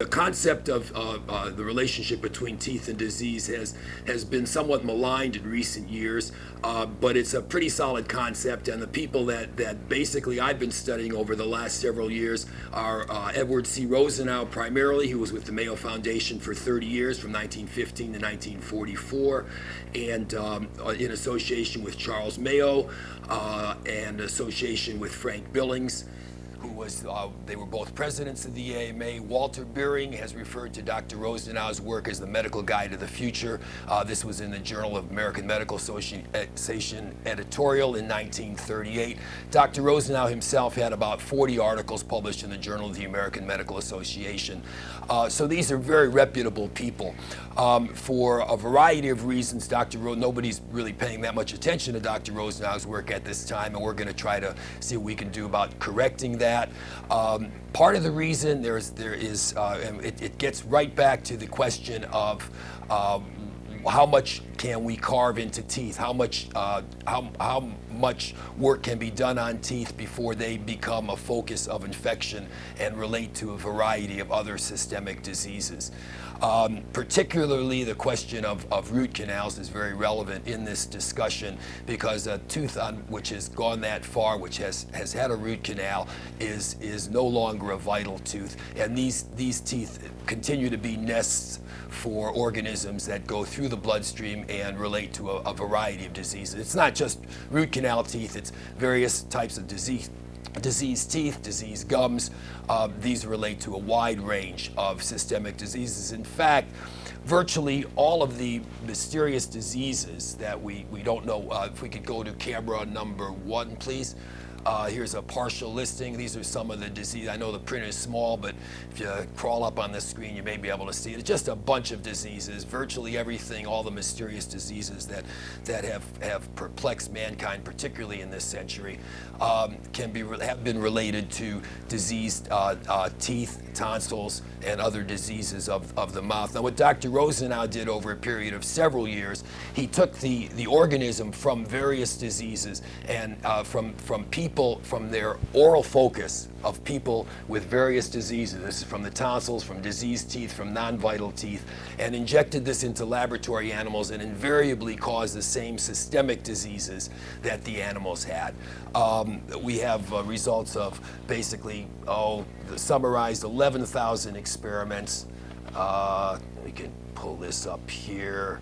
the concept of the relationship between teeth and disease has been somewhat maligned in recent years, but it's a pretty solid concept. And the people that basically I've been studying over the last several years are Edward C. Rosenow primarily, who was with the Mayo Foundation for 30 years, from 1915 to 1944, and in association with Charles Mayo and association with Frank Billings, who was, they were both presidents of the AMA. Walter Beering has referred to Dr. Rosenau's work as the medical guide of the future. This was in the Journal of American Medical Association editorial in 1938. Dr. Rosenow himself had about 40 articles published in the Journal of the American Medical Association. So these are very reputable people. For a variety of reasons, nobody's really paying that much attention to Dr. Rosenau's work at this time, and we're going to try to see what we can do about correcting that. Part of the reason it gets right back to the question of how much can we carve into teeth? How much work can be done on teeth before they become a focus of infection and relate to a variety of other systemic diseases? Particularly the question of root canals is very relevant in this discussion, because a tooth which has gone that far, which has had a root canal, is no longer a vital tooth. And these teeth continue to be nests for organisms that go through the bloodstream and relate to a variety of diseases. It's not just root canal teeth, it's various types of diseased teeth, diseased gums. These relate to a wide range of systemic diseases. In fact, virtually all of the mysterious diseases that we don't know, if we could go to camera number 1, please. Here's a partial listing. These are some of the disease. I know the print is small, but if you crawl up on the screen, you may be able to see it. It's just a bunch of diseases, virtually everything, all the mysterious diseases that have perplexed mankind, particularly in this century, have been related to diseased teeth, tonsils, and other diseases of the mouth. Now, what Dr. Rosenow did over a period of several years, he took the organism from various diseases and from their oral focus of people with various diseases. This is from the tonsils, from diseased teeth, from non-vital teeth, and injected this into laboratory animals, and invariably caused the same systemic diseases that the animals had. We have results of basically, summarized 11,000 experiments. We can pull this up here.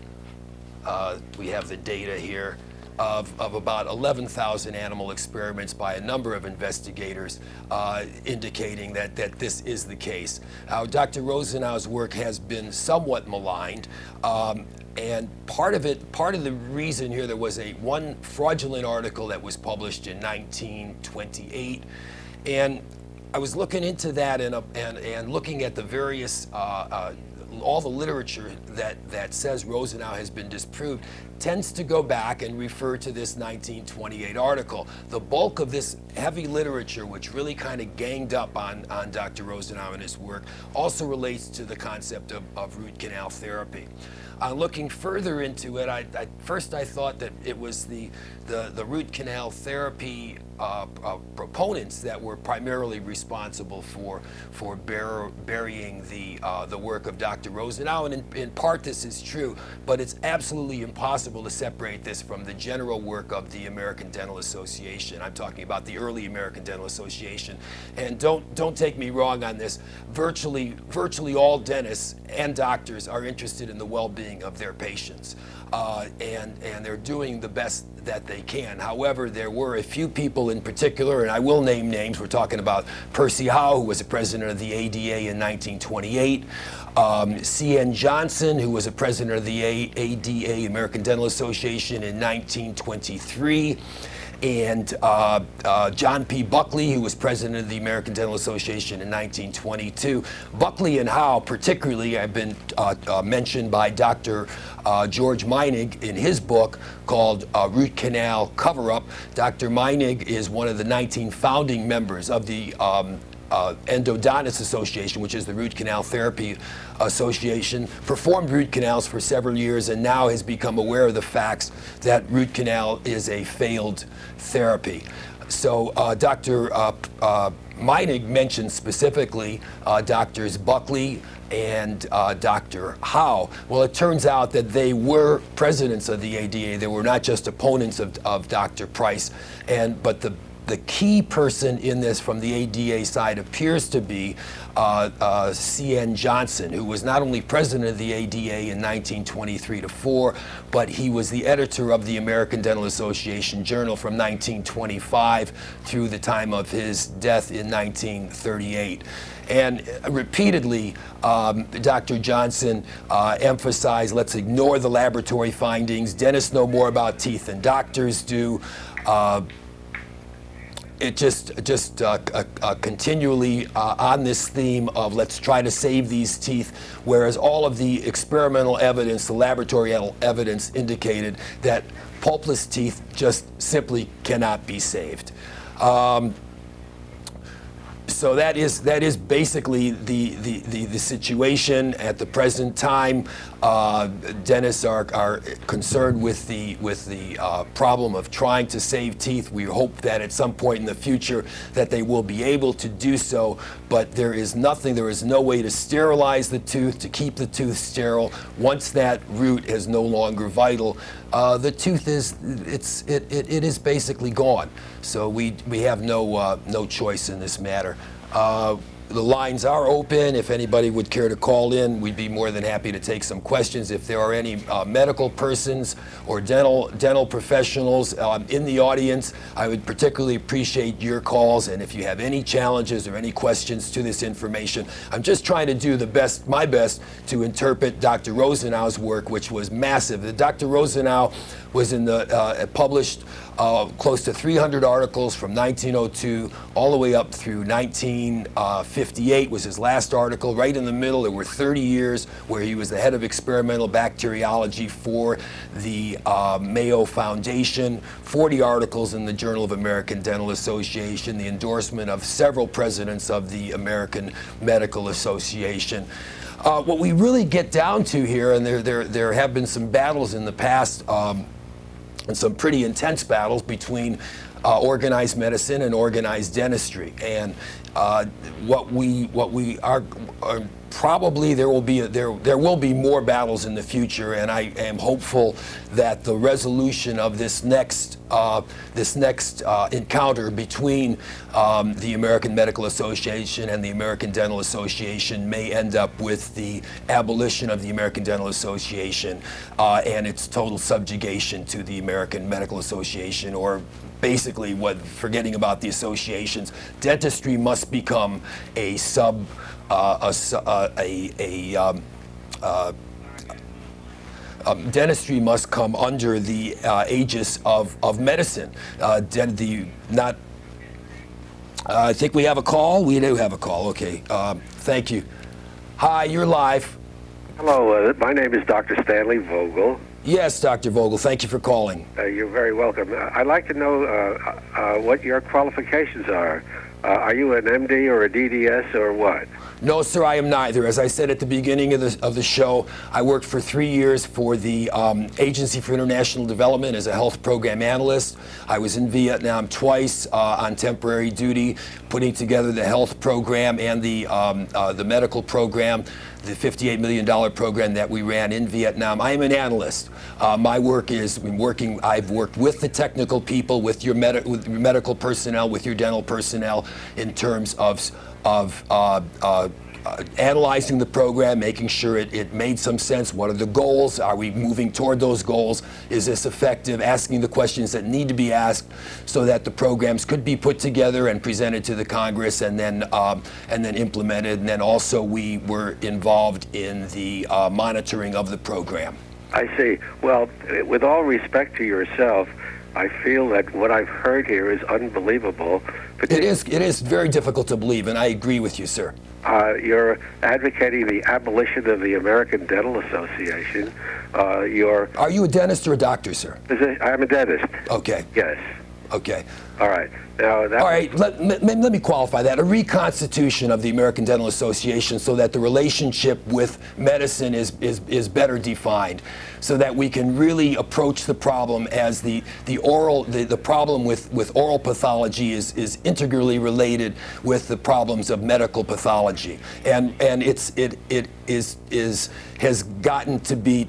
We have the data here. Of about 11,000 animal experiments by a number of investigators, indicating that this is the case. Now, Dr. Rosenau's work has been somewhat maligned, and part of the reason here, there was one fraudulent article that was published in 1928, and I was looking into that and looking at the various all the literature that says Rosenow has been disproved tends to go back and refer to this 1928 article. The bulk of this heavy literature, which really kind of ganged up on Dr. Rosenow and his work, also relates to the concept of root canal therapy. Looking further into it, first I thought that it was the root canal therapy proponents that were primarily responsible for burying the work of Dr. Rosenow, and in part this is true, but it's absolutely impossible to separate this from the general work of the American Dental Association. I'm talking about the early American Dental Association, and don't take me wrong on this. Virtually all dentists and doctors are interested in the well-being of their patients, and they're doing the best that they can. However, there were a few people in particular, and I will name names. We're talking about Percy Howe, who was the president of the ADA in 1928, C.N. Johnson, who was a president of the ADA, American Dental Association, in 1923, and John P. Buckley, who was president of the American Dental Association in 1922. Buckley and Howe particularly have been mentioned by Dr. George Meinig in his book called Root Canal Cover-Up. Dr. Meinig is one of the 19 founding members of the Endodontist Association, which is the Root Canal Therapy Association, performed root canals for several years, and now has become aware of the facts that root canal is a failed therapy. So Dr. Meinig mentioned specifically Drs. Buckley and Dr. Howe. Well, it turns out that they were presidents of the ADA. They were not just opponents of Dr. Price. But the key person in this from the ADA side appears to be C.N. Johnson, who was not only president of the ADA in 1923 to 4, but he was the editor of the American Dental Association Journal from 1925 through the time of his death in 1938. And repeatedly, Dr. Johnson emphasized, let's ignore the laboratory findings. Dentists know more about teeth than doctors do. It just continually on this theme of let's try to save these teeth, whereas all of the experimental evidence, the laboratory evidence indicated that pulpless teeth just simply cannot be saved. So that is basically the situation at the present time. Dentists are concerned with the problem of trying to save teeth. We hope that at some point in the future that they will be able to do so, but there is no way to sterilize the tooth, to keep the tooth sterile. Once that root is no longer vital, the tooth is basically gone. So we have no choice in this matter. The lines are open. If anybody would care to call in, we'd be more than happy to take some questions. If there are any medical persons or dental professionals in the audience, I would particularly appreciate your calls. And if you have any challenges or any questions to this information, I'm just trying to do my best to interpret Dr. Rosenau's work, which was massive. Dr. Rosenow was published close to 300 articles from 1902 all the way up through 1958 was his last article. Right in the middle, there were 30 years where he was the head of experimental bacteriology for the Mayo Foundation, 40 articles in the Journal of American Dental Association, the endorsement of several presidents of the American Medical Association. What we really get down to here, and there have been some battles in the past, and some pretty intense battles between organized medicine and organized dentistry. And what we are probably there will be more battles in the future, and I am hopeful that the resolution of this next encounter between the American Medical Association and the American Dental Association may end up with the abolition of the American Dental Association and its total subjugation to the American Medical Association, or basically, forgetting about the associations, dentistry must become dentistry must come under the aegis of medicine. I think we have a call. We do have a call. Okay. Thank you. Hi, you're live. Hello, my name is Dr. Stanley Vogel. Yes, Dr. Vogel, thank you for calling. You're very welcome. I'd like to know what your qualifications are. Are you an MD or a DDS or what? No, sir, I am neither. As I said at the beginning of the show, I worked for 3 years for the Agency for International Development as a health program analyst. I was in Vietnam twice on temporary duty, putting together the health program and the medical program, the $58 million program that we ran in Vietnam. I am an analyst. My work is I've worked with the technical people, with your medical personnel, with your dental personnel in terms of analyzing the program, making sure it made some sense. What are the goals? Are we moving toward those goals? Is this effective? Asking the questions that need to be asked so that the programs could be put together and presented to the Congress and then implemented. And then also we were involved in the monitoring of the program. I see. Well, with all respect to yourself, I feel that what I've heard here is unbelievable. It is very difficult to believe, and I agree with you, sir. You're advocating the abolition of the American Dental Association. Are you a dentist or a doctor, sir? I'm a dentist. Okay. Yes. Okay. All right. Now, that All right, let me qualify that. A reconstitution of the American Dental Association so that the relationship with medicine is better defined, so that we can really approach the problem as the problem with oral pathology is integrally related with the problems of medical pathology, and it has gotten to be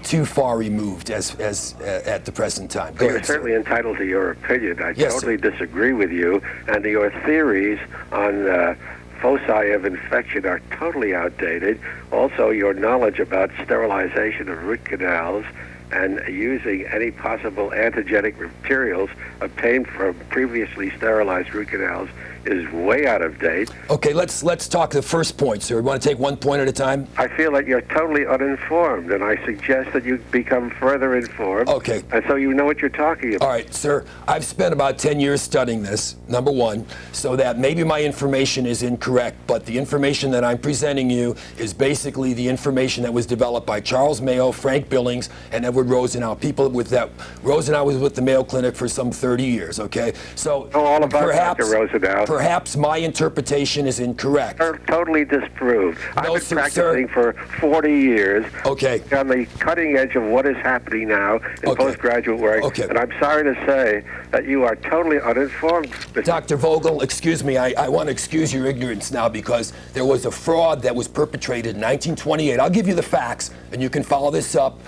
too far removed as at the present time. Go You're ahead, sir. certainly entitled to your opinion. I Yes, totally sir. disagree with you, and your theories on foci of infection are totally outdated. Also, your knowledge about sterilization of root canals and using any possible antigenic materials obtained from previously sterilized root canals is way out of date. Okay, let's talk the first point, sir. We want to take one point at a time? I feel that you're totally uninformed, and I suggest that you become further informed. Okay. And so you know what you're talking about. All right, sir. I've spent about 10 years studying this, number one, so that maybe my information is incorrect, but the information that I'm presenting you is basically the information that was developed by Charles Mayo, Frank Billings, and Edward Rosenow. People with that. Rosenow was with the Mayo Clinic for some 30 years, okay? So know all about perhaps, Dr. Rosenow. Perhaps my interpretation is incorrect. Are totally disproved. I've been sir, practicing for 40 years. Okay. On the cutting edge of what is happening now in Okay. postgraduate work. Okay. And I'm sorry to say that you are totally uninformed. Dr. Vogel, excuse me, I want to excuse your ignorance now because there was a fraud that was perpetrated in 1928. I'll give you the facts, and you can follow this up.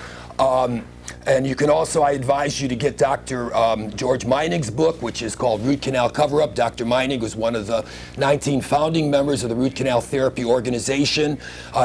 And you can also, I advise you to get Dr. George Meinig's book, which is called Root Canal Cover-Up. Dr. Meinig was one of the 19 founding members of the Root Canal Therapy Organization.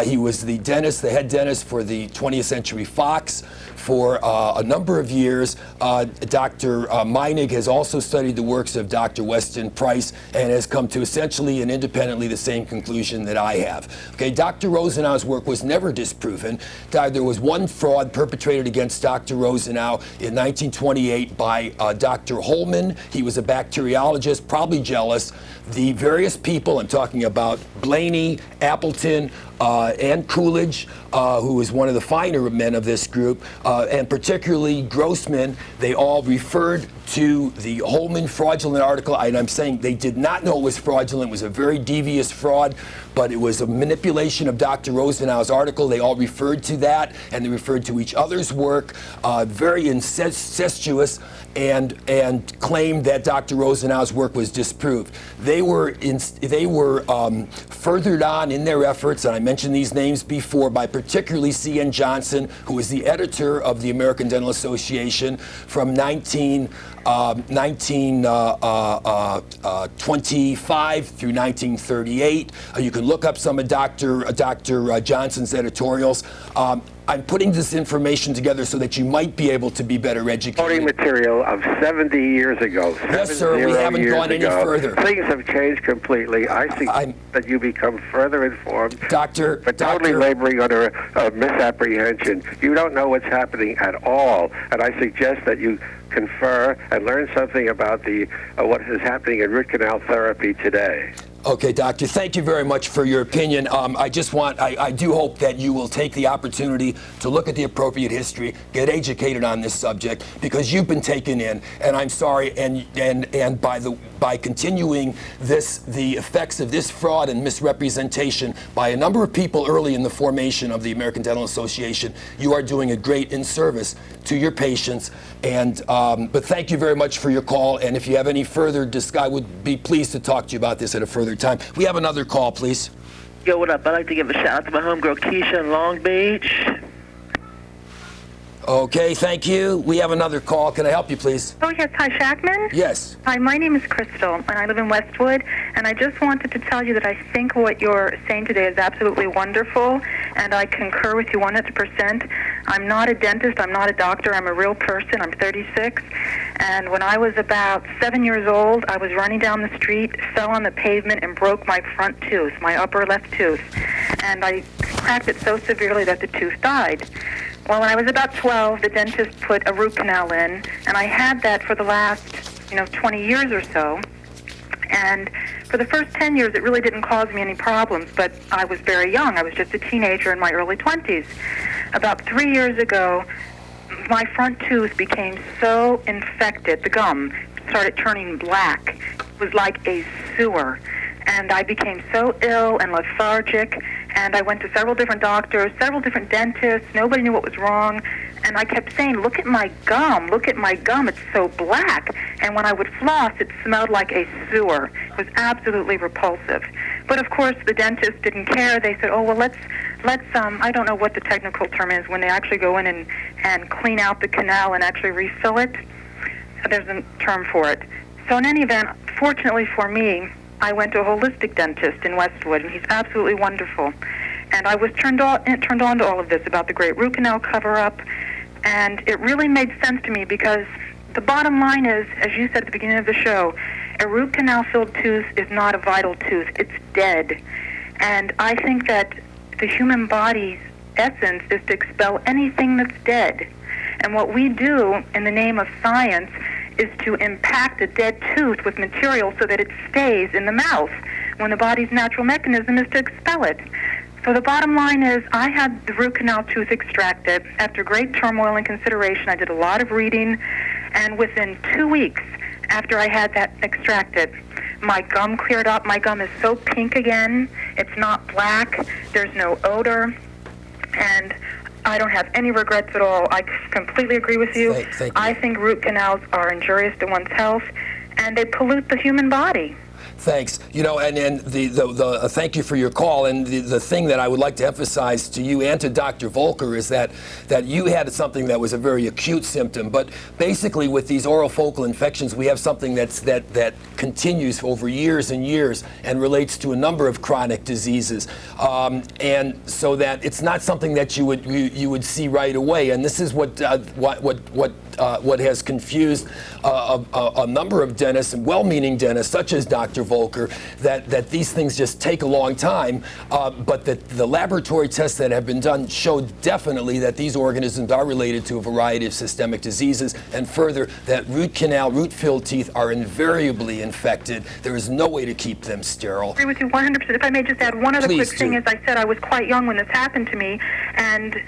He was the dentist, the head dentist for the 20th Century Fox for a number of years. Dr. Meinig has also studied the works of Dr. Weston Price and has come to essentially and independently the same conclusion that I have. Okay, Dr. Rosenau's work was never disproven. There was one fraud perpetrated against Dr. Rosenow in 1928 by Dr. Holman. He was a bacteriologist, probably jealous. The various people, I'm talking about Blaney, Appleton, and Coolidge, who was one of the finer men of this group, and particularly Grossman, they all referred to the Holman fraudulent article, and I'm saying they did not know it was fraudulent. It was a very devious fraud, but it was a manipulation of Dr. Rosenau's article. They all referred to that, and they referred to each other's work, very incestuous, and claimed that Dr. Rosenau's work was disproved. They were furthered on in their efforts, and I mentioned these names before, by particularly C.N. Johnson, who was the editor of the American Dental Association from 1925 through 1938. You can look up some of Dr. Johnson's editorials. I'm putting this information together so that you might be able to be better educated. Voting material of 70 years ago. Yes, sir. We haven't gone any further. Things have changed completely. I think that you become further informed. Doctor, but totally laboring under a misapprehension. You don't know what's happening at all, and I suggest that you confer and learn something about the what is happening in root canal therapy today. Okay, Doctor, thank you very much for your opinion. I do hope that you will take the opportunity to look at the appropriate history, get educated on this subject, because you've been taken in, and I'm sorry, and by continuing the effects of this fraud and misrepresentation by a number of people early in the formation of the American Dental Association, you are doing a great in-service to your patients. But thank you very much for your call, and if you have any further I would be pleased to talk to you about this at a further time. We have another call, please. Yo, what up? I'd like to give a shout out to my homegirl Keisha in Long Beach. Okay, thank you. We have another call. Can I help you, please? Oh, yes. Hi, Shakman? Yes. Hi, my name is Crystal, and I live in Westwood, and I just wanted to tell you that I think what you're saying today is absolutely wonderful, and I concur with you 100%. I'm not a dentist. I'm not a doctor. I'm a real person. I'm 36, and when I was about 7 years old, I was running down the street, fell on the pavement, and broke my front tooth, my upper left tooth, and I cracked it so severely that the tooth died. Well, when I was about 12, the dentist put a root canal in, and I had that for the last, 20 years or so. And for the first 10 years, it really didn't cause me any problems, but I was very young. I was just a teenager in my early 20s. About 3 years ago, my front tooth became so infected, the gum, started turning black. It was like a sewer. And I became so ill and lethargic, and I went to several different doctors, several different dentists. Nobody knew what was wrong. And I kept saying, look at my gum, it's so black. And when I would floss, it smelled like a sewer. It was absolutely repulsive. But of course, the dentist didn't care. They said, oh, well, let's I don't know what the technical term is when they actually go in and clean out the canal and actually refill it. There's a term for it. So in any event, fortunately for me, I went to a holistic dentist in Westwood, and he's absolutely wonderful. And I was turned on to all of this about the great root canal cover-up, and it really made sense to me because the bottom line is, as you said at the beginning of the show, a root canal-filled tooth is not a vital tooth. It's dead. And I think that the human body's essence is to expel anything that's dead. And what we do in the name of science is to impact a dead tooth with material so that it stays in the mouth when the body's natural mechanism is to expel it. So the bottom line is I had the root canal tooth extracted. After great turmoil and consideration, I did a lot of reading, and within 2 weeks after I had that extracted, my gum cleared up. My gum is so pink again. It's not black. There's no odor. And I don't have any regrets at all. I completely agree with you. Thank you. I think root canals are injurious to one's health, and they pollute the human body. Thanks. You know, and the thank you for your call. And the thing that I would like to emphasize to you and to Dr. Volker is that you had something that was a very acute symptom. But basically, with these oral focal infections, we have something that continues over years and years and relates to a number of chronic diseases. And so that it's not something that you would see right away. And this is what has confused a number of dentists and well-meaning dentists, such as Dr. Volker, that these things just take a long time, but that the laboratory tests that have been done show definitely that these organisms are related to a variety of systemic diseases, and further, that root-filled teeth are invariably infected. There is no way to keep them sterile. I agree with you 100%. If I may just add one other Please quick thing, do. as I said, I was quite young when this happened to me, and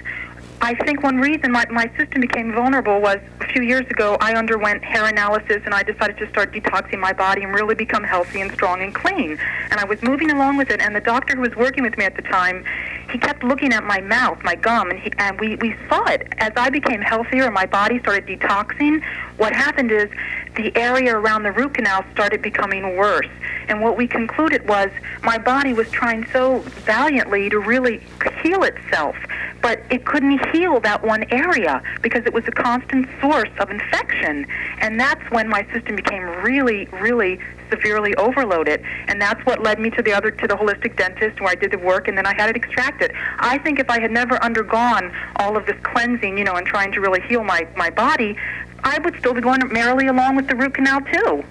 I think one reason my system became vulnerable was a few years ago I underwent hair analysis, and I decided to start detoxing my body and really become healthy and strong and clean. And I was moving along with it, and the doctor who was working with me at the time, he kept looking at my mouth, my gum, and we saw it. As I became healthier and my body started detoxing, what happened is the area around the root canal started becoming worse. And what we concluded was my body was trying so valiantly to really heal itself, but it couldn't heal that one area because it was a constant source of infection. And that's when my system became really, really severely overloaded. And that's what led me to the holistic dentist where I did the work, and then I had it extracted. I think if I had never undergone all of this cleansing, and trying to really heal my body, I would still be going merrily along with the root canal too.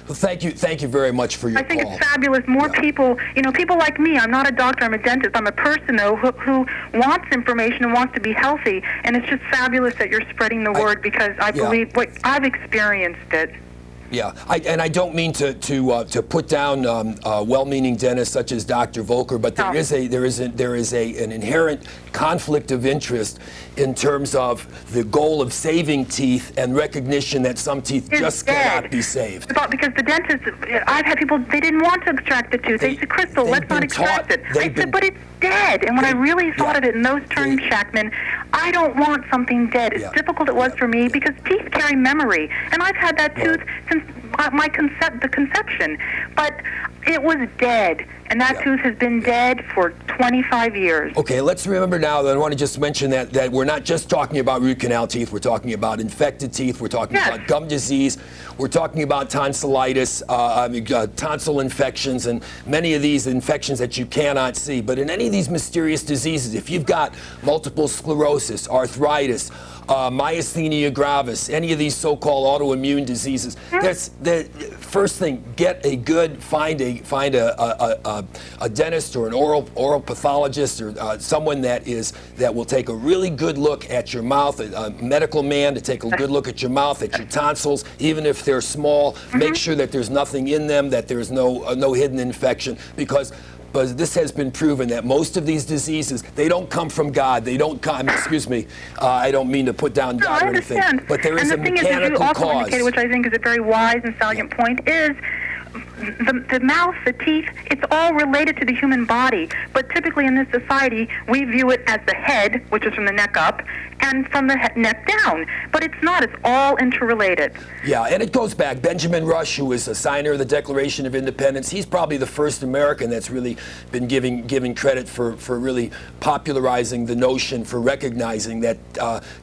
Well, thank you very much for your call. I think it's fabulous. More people, people like me. I'm not a doctor. I'm a dentist. I'm a person, though, who wants information and wants to be healthy. And it's just fabulous that you're spreading the word because I believe I've experienced it. Yeah, I don't mean to put down well-meaning dentists such as Dr. Volker, but there is an inherent conflict of interest in terms of the goal of saving teeth and recognition that some teeth just cannot be saved. Because the dentists, I've had people, they didn't want to extract the tooth. They said, Crystal, let's not extract it. I said, but it's dead. And when I really thought of it in those terms, Shakman, I don't want something dead. As difficult it was for me because teeth carry memory. And I've had that tooth since the conception. But it was dead. And that tooth has been dead for 25 years. Okay, let's remember now that I want to just mention that we're not just talking about root canal teeth. We're talking about infected teeth. We're talking about gum disease. We're talking about tonsillitis, tonsil infections, and many of these infections that you cannot see. But in any of these mysterious diseases, if you've got multiple sclerosis, arthritis, myasthenia gravis, any of these so-called autoimmune diseases, that's the first thing. Find a dentist or an oral pathologist or someone that will take a really good look at your mouth, a medical man to take a good look at your mouth, at your tonsils, even if they're small. Make sure that there's nothing in them, that there's no hidden infection, because but this has been proven that most of these diseases, they don't come from God. They don't come, excuse me, I don't mean to put down No, God I or anything, understand. but there is and a the thing mechanical is, you also cause. indicated, which I think is a very wise and salient point, is the mouth, the teeth, it's all related to the human body. But typically in this society, we view it as the head, which is from the neck up, and from the neck down. But it's not. It's all interrelated. Yeah, and it goes back. Benjamin Rush, who was a signer of the Declaration of Independence, he's probably the first American that's really been giving credit for really popularizing the notion, for recognizing that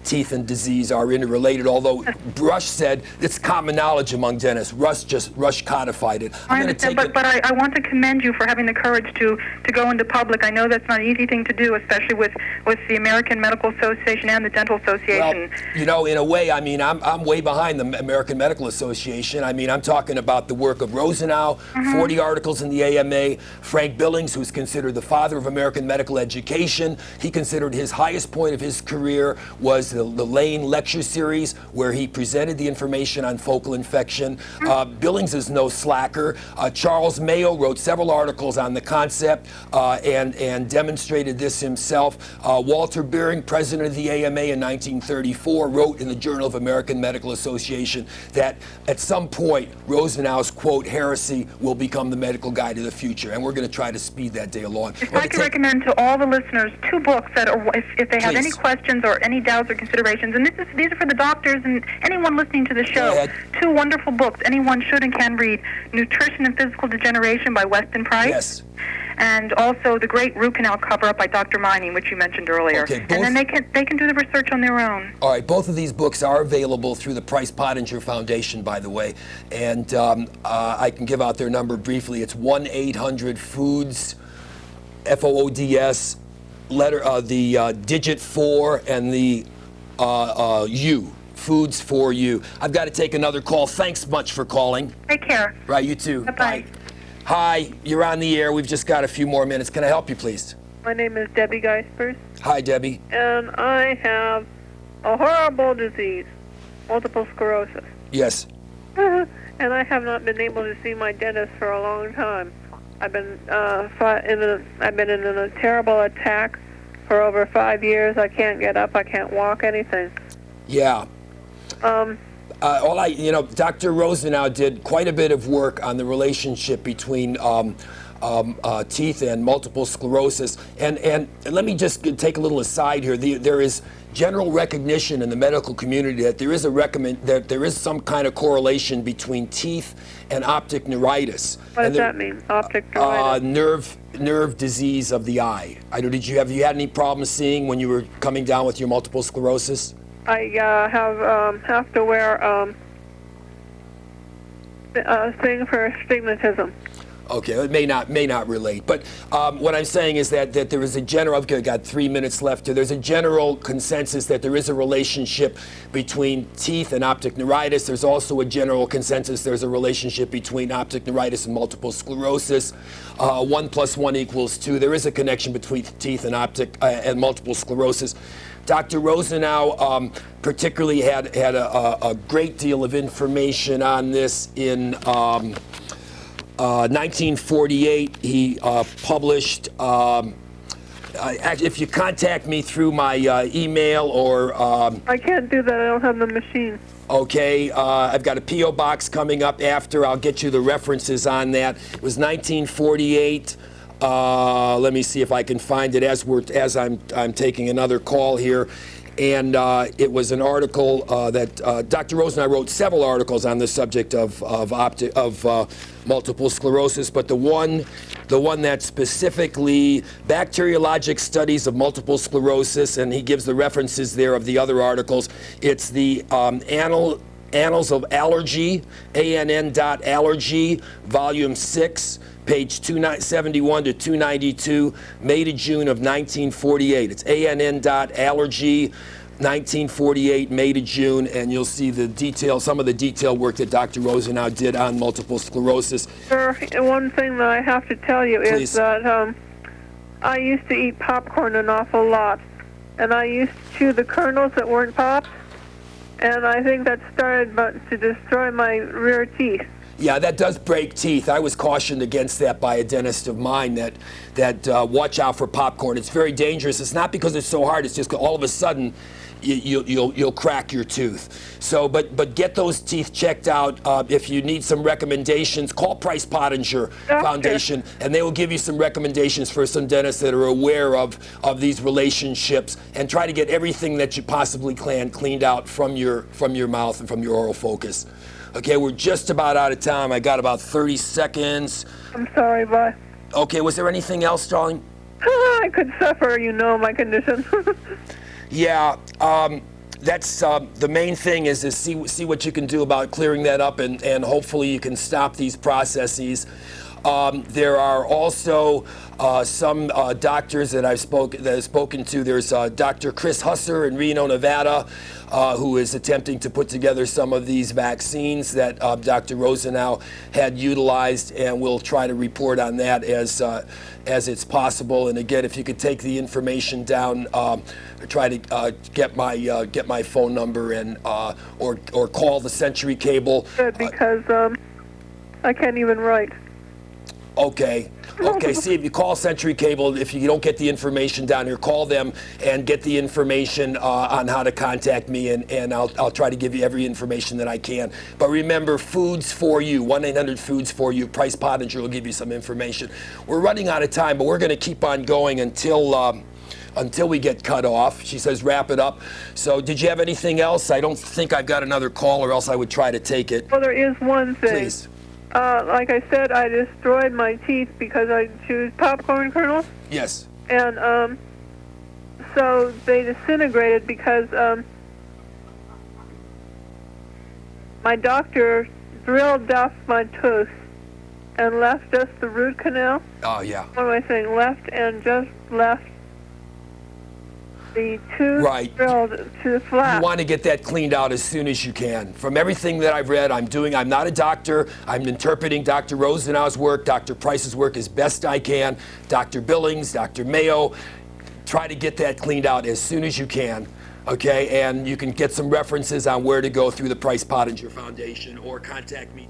teeth and disease are interrelated. Although Rush said it's common knowledge among dentists. Rush codified it. I understand, but I want to commend you for having the courage to go into public. I know that's not an easy thing to do, especially with the American Medical Association and the Dental Association. Well, you know, in a way, I mean, I'm way behind the American Medical Association. I mean, I'm talking about the work of Rosenow, 40 articles in the AMA, Frank Billings, who's considered the father of American medical education. He considered his highest point of his career was the Lane Lecture Series, where he presented the information on focal infection. Billings is no slacker. Charles Mayo wrote several articles on the concept and demonstrated this himself. Walter Beering, president of the AMA in 1934, wrote in the Journal of American Medical Association that at some point Rosenau's, quote, heresy will become the medical guide of the future, and we're going to try to speed that day along. If I could recommend to all the listeners 2 books that are, if they have any questions or any doubts or considerations, and these are for the doctors and anyone listening to the show. 2 wonderful books anyone should and can read: Nutrition and Physical Degeneration by Weston Price. Yes. And also The Great Root Canal Cover-Up by Dr. Mining, which you mentioned earlier. Okay, and then they can do the research on their own. All right, both of these books are available through the Price Pottinger Foundation, by the way, and I can give out their number briefly. It's 1-800-FOODS, FOODS, the digit 4 and the U. Foods for you. I've got to take another call. Thanks much for calling. Take care. Right, you too. Bye-bye. Hi, you're on the air. We've just got a few more minutes. Can I help you, please? My name is Debbie Geispers, Hi, Debbie. and I have a horrible disease, multiple sclerosis. Yes. And I have not been able to see my dentist for a long time. I've been in a terrible attack for over 5 years. I can't get up. I can't walk. Anything. Yeah. Dr. Rosenow did quite a bit of work on the relationship between teeth and multiple sclerosis. And let me just take a little aside here. There is general recognition in the medical community that there is some kind of correlation between teeth and optic neuritis. What does that mean? Optic neuritis? Nerve disease of the eye. Have you had any problems seeing when you were coming down with your multiple sclerosis? I have to wear a thing for astigmatism. Okay, it may not relate, but what I'm saying is that there is a general. Okay, I've got 3 minutes left here. There's a general consensus that there is a relationship between teeth and optic neuritis. There's also a general consensus there's a relationship between optic neuritis and multiple sclerosis. 1 + 1 = 2. There is a connection between teeth and and multiple sclerosis. Dr. Rosenow particularly had a great deal of information on this in 1948. He published, if you contact me through my email or... I can't do that. I don't have the machine. Okay, I've got a P.O. box coming up after. I'll get you the references on that. It was 1948. Let me see if I can find it as I'm taking another call here. And it was an article that Dr. Rosenow wrote several articles on the subject of multiple sclerosis, but the one that specifically bacteriologic studies of multiple sclerosis, and he gives the references there of the other articles. It's the Annals of Allergy, ANN.Allergy, Volume 6, page 271 to 292, May to June of 1948. It's ANN.Allergy, 1948, May to June, and you'll see some of the detailed work that Dr. Rosenow did on multiple sclerosis. Sir, one thing that I have to tell you Please. is that I used to eat popcorn an awful lot, and I used to chew the kernels that weren't pops, and I think that started to destroy my rear teeth. Yeah, that does break teeth. I was cautioned against that by a dentist of mine that watch out for popcorn. It's very dangerous. It's not because it's so hard. It's just all of a sudden you'll crack your tooth. So, but get those teeth checked out. If you need some recommendations, call Price Pottinger Foundation, and they will give you some recommendations for some dentists that are aware of these relationships, and try to get everything that you possibly can cleaned out from your mouth and from your oral focus. Okay, we're just about out of time. I got about 30 seconds. I'm sorry, bye. Okay, was there anything else, darling? I could suffer, my condition. Yeah, that's the main thing is to see what you can do about clearing that up, and hopefully you can stop these processes. There are also some doctors that I've spoken to. There's Dr. Chris Husser in Reno, Nevada, who is attempting to put together some of these vaccines that Dr. Rosenow had utilized, and we'll try to report on that as it's possible. And again, if you could take the information down, try to get my phone number and or call the Century Cable. Because I can't even write. Okay. See, if you call Century Cable, if you don't get the information down here, call them and get the information on how to contact me, and I'll try to give you every information that I can. But remember, Foods for You, 1-800-FOODS-FOR-YOU. Price Pottinger will give you some information. We're running out of time, but we're going to keep on going until we get cut off. She says wrap it up. So did you have anything else? I don't think I've got another call, or else I would try to take it. Well, there is one thing. Please. Like I said, I destroyed my teeth because I chewed popcorn kernels. Yes. And so they disintegrated because my doctor drilled off my tooth and left just the root canal. Oh, yeah. What am I saying? Left and just left the tooth drilled to the flap. You want to get that cleaned out as soon as you can. From everything that I've read, I'm not a doctor. I'm interpreting Dr. Rosenau's work, Dr. Price's work as best I can, Dr. Billings, Dr. Mayo. Try to get that cleaned out as soon as you can. Okay, and you can get some references on where to go through the Price Pottinger Foundation, or contact me.